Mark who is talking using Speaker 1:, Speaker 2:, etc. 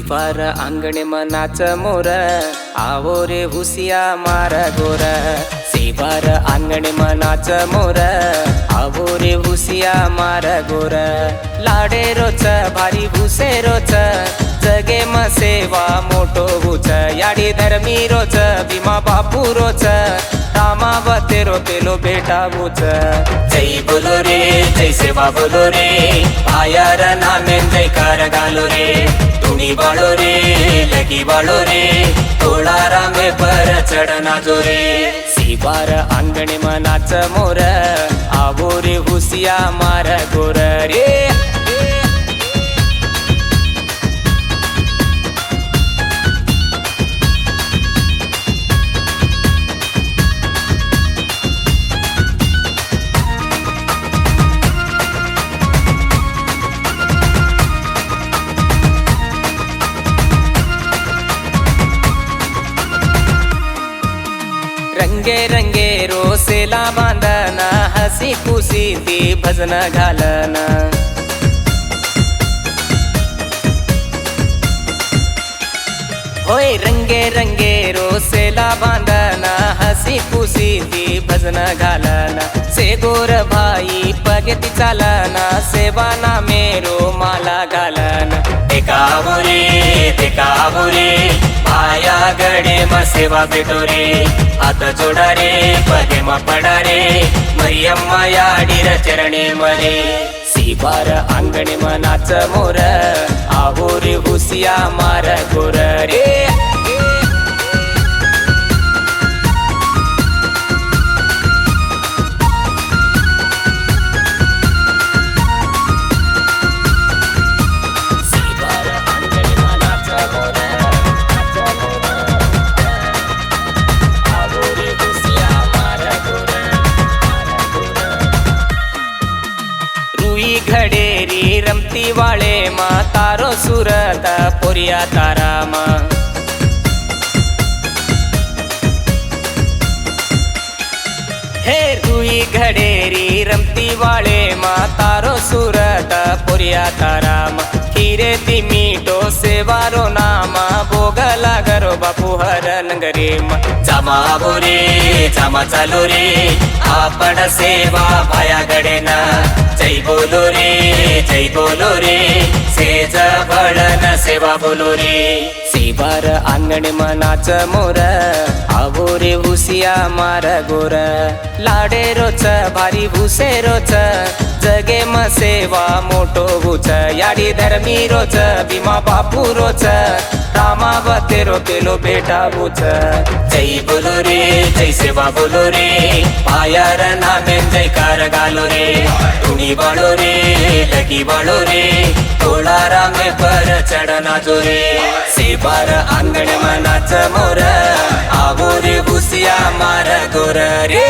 Speaker 1: सीपार अंगणे मनाच मोर आवो रे हुसिया मार गोर सीपार अंगणे मनाच मोर आवो रे हुसिया मार गोर लाडे रोच भारी भूसे रोच जगे म सेवा मोटो हुच याडी धर्मी रोच भीमा बापू रोच रामावते रो पेलो बेटा बुच जय बोलो रे जय सेवा बोलो रे आयर नामे जयकार गालो रे तुणी बाळो रे लगी बाळो रे तोळा रामे पर चढना जो रे सीबार अंगणे मनाच मोर आवो रे हुसिया मार गोर रे रंगे रंगे रोसेला बांधना हसी खुशी ती भजन घालना होय रंगे रंगे रोसेला बांधना हसी खुशी ती भजन घालना से गोर भाई पगती चालना सेवा ना मेरो माला घालना देखा बोरे पाया गडे म सेवा भेटो रे हात जोडा रे पगे म पडा रे मरियम्मा याडीर चरणे मरे सीबार अंगणे मनाच मोर आवो रे हुसिया मार गोर रे घडेरी रमती वाळे मा तारो सुरत पोरिया तारामा हे रुई घडेरी रमती वाळे मा तारो सुरत पोरिया तारामा खीरे ती मीठो सेवारो नामा भोगला गरो बापू हर नंगरे जमा बोरे जमा चालो रे आपण सेवा भाया गडेना जय बोलो रे सेज भळन सेवा बोलो रे सीबार अंगणे मनाच मोर आवो रे हुसिया मार गोर लाडे रोच भारी भूसे रोच जगे म सेवा मोटो हुच याडी धर्मी रोच भीमा बापू रोच रामावते रो पेलो बेटा बुच जय बोलो रे जय सेवा बोलो रे पायर नामे जयकार गालो रे तुणी बाळो रे लगी बाळो रे तोळा रामे पर चढना जो रे सीबार अंगणे मनाच मोर आवो रे हुसिया मार गोर रे